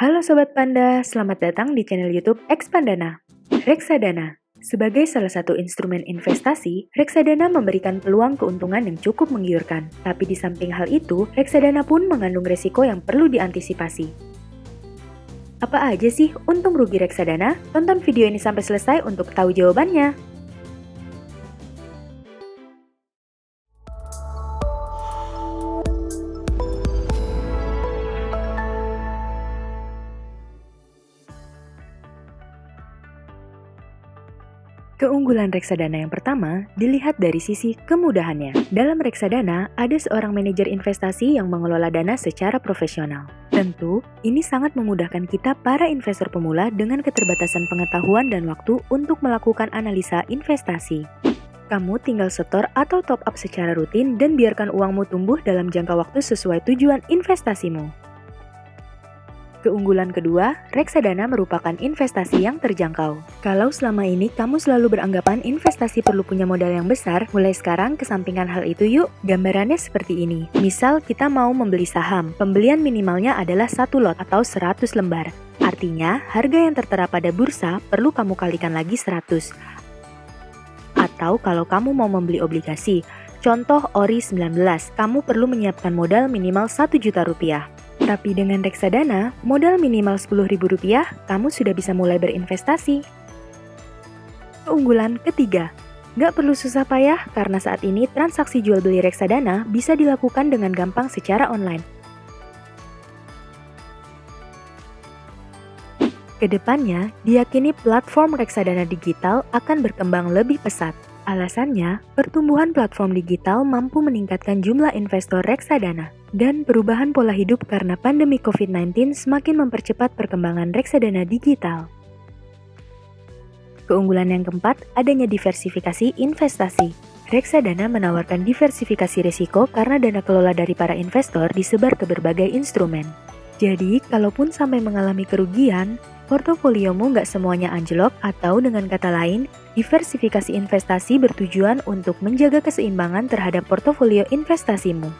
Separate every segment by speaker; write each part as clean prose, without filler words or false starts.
Speaker 1: Halo Sobat Panda, selamat datang di channel YouTube Expandana. Reksadana. Sebagai salah satu instrumen investasi, reksadana memberikan peluang keuntungan yang cukup menggiurkan. Tapi di samping hal itu, reksadana pun mengandung resiko yang perlu diantisipasi. Apa aja sih untung rugi reksadana? Tonton video ini sampai selesai untuk tahu jawabannya. Keunggulan reksadana yang pertama dilihat dari sisi kemudahannya. Dalam reksadana, ada seorang manajer investasi yang mengelola dana secara profesional. Tentu, ini sangat memudahkan kita para investor pemula dengan keterbatasan pengetahuan dan waktu untuk melakukan analisa investasi. Kamu tinggal setor atau top up secara rutin dan biarkan uangmu tumbuh dalam jangka waktu sesuai tujuan investasimu. Keunggulan kedua, reksadana merupakan investasi yang terjangkau. Kalau selama ini kamu selalu beranggapan investasi perlu punya modal yang besar, mulai sekarang kesampingkan hal itu yuk. Gambarannya seperti ini. Misal kita mau membeli saham, pembelian minimalnya adalah 1 lot atau 100 lembar. Artinya, harga yang tertera pada bursa perlu kamu kalikan lagi 100. Atau kalau kamu mau membeli obligasi, contoh ORI 19, kamu perlu menyiapkan modal minimal 1 juta rupiah. Tapi dengan reksadana, modal minimal Rp10.000, kamu sudah bisa mulai berinvestasi. Keunggulan ketiga, nggak perlu susah payah karena saat ini transaksi jual beli reksadana bisa dilakukan dengan gampang secara online. Kedepannya, diyakini platform reksadana digital akan berkembang lebih pesat. Alasannya, pertumbuhan platform digital mampu meningkatkan jumlah investor reksadana. Dan perubahan pola hidup karena pandemi COVID-19 semakin mempercepat perkembangan reksadana digital. Keunggulan yang keempat, adanya diversifikasi investasi. Reksadana menawarkan diversifikasi risiko karena dana kelola dari para investor disebar ke berbagai instrumen. Jadi, kalaupun sampai mengalami kerugian, portofoliomu nggak semuanya anjlok atau dengan kata lain, diversifikasi investasi bertujuan untuk menjaga keseimbangan terhadap portofolio investasimu.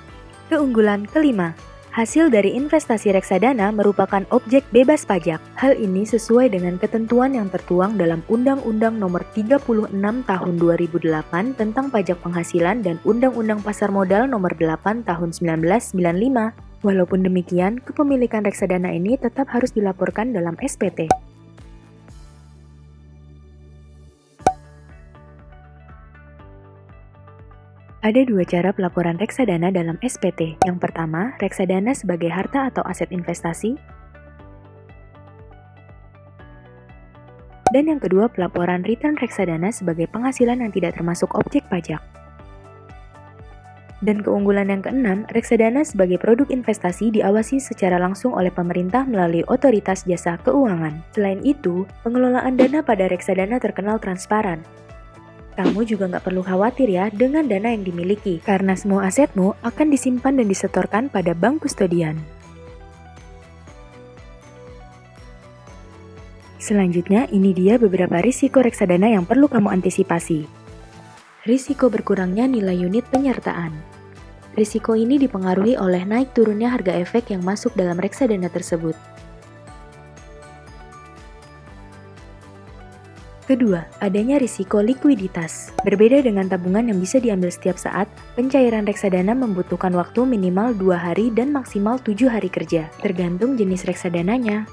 Speaker 1: Keunggulan kelima, hasil dari investasi reksadana merupakan objek bebas pajak. Hal ini sesuai dengan ketentuan yang tertuang dalam Undang-Undang Nomor 36 Tahun 2008 tentang Pajak Penghasilan dan Undang-Undang Pasar Modal Nomor 8 Tahun 1995. Walaupun demikian, kepemilikan reksadana ini tetap harus dilaporkan dalam SPT. Ada 2 cara pelaporan reksadana dalam SPT. Yang pertama, reksadana sebagai harta atau aset investasi. Dan yang kedua, pelaporan return reksadana sebagai penghasilan yang tidak termasuk objek pajak. Dan keunggulan yang keenam, reksadana sebagai produk investasi diawasi secara langsung oleh pemerintah melalui Otoritas Jasa Keuangan. Selain itu, pengelolaan dana pada reksadana terkenal transparan. Kamu juga nggak perlu khawatir ya dengan dana yang dimiliki, karena semua asetmu akan disimpan dan disetorkan pada bank kustodian. Selanjutnya, ini dia beberapa risiko reksadana yang perlu kamu antisipasi. Risiko berkurangnya nilai unit penyertaan. Risiko ini dipengaruhi oleh naik turunnya harga efek yang masuk dalam reksadana tersebut. Kedua, adanya risiko likuiditas. Berbeda dengan tabungan yang bisa diambil setiap saat, pencairan reksadana membutuhkan waktu minimal 2 hari dan maksimal 7 hari kerja, tergantung jenis reksadananya.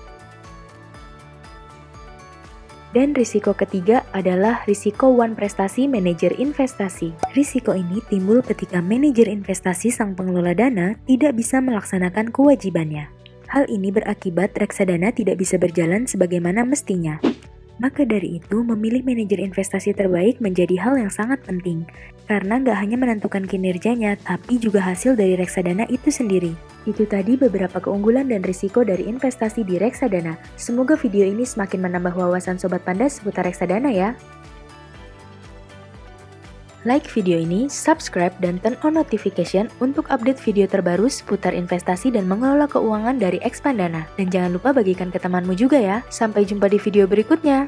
Speaker 1: Dan risiko ketiga adalah risiko one prestasi manajer investasi. Risiko ini timbul ketika manajer investasi sang pengelola dana tidak bisa melaksanakan kewajibannya. Hal ini berakibat reksadana tidak bisa berjalan sebagaimana mestinya. Maka dari itu, memilih manajer investasi terbaik menjadi hal yang sangat penting. Karena nggak hanya menentukan kinerjanya, tapi juga hasil dari reksadana itu sendiri. Itu tadi beberapa keunggulan dan risiko dari investasi di reksadana. Semoga video ini semakin menambah wawasan Sobat Panda seputar reksadana ya. Like video ini, subscribe, dan turn on notification untuk update video terbaru seputar investasi dan mengelola keuangan dari Expandana. Dan jangan lupa bagikan ke temanmu juga ya. Sampai jumpa di video berikutnya.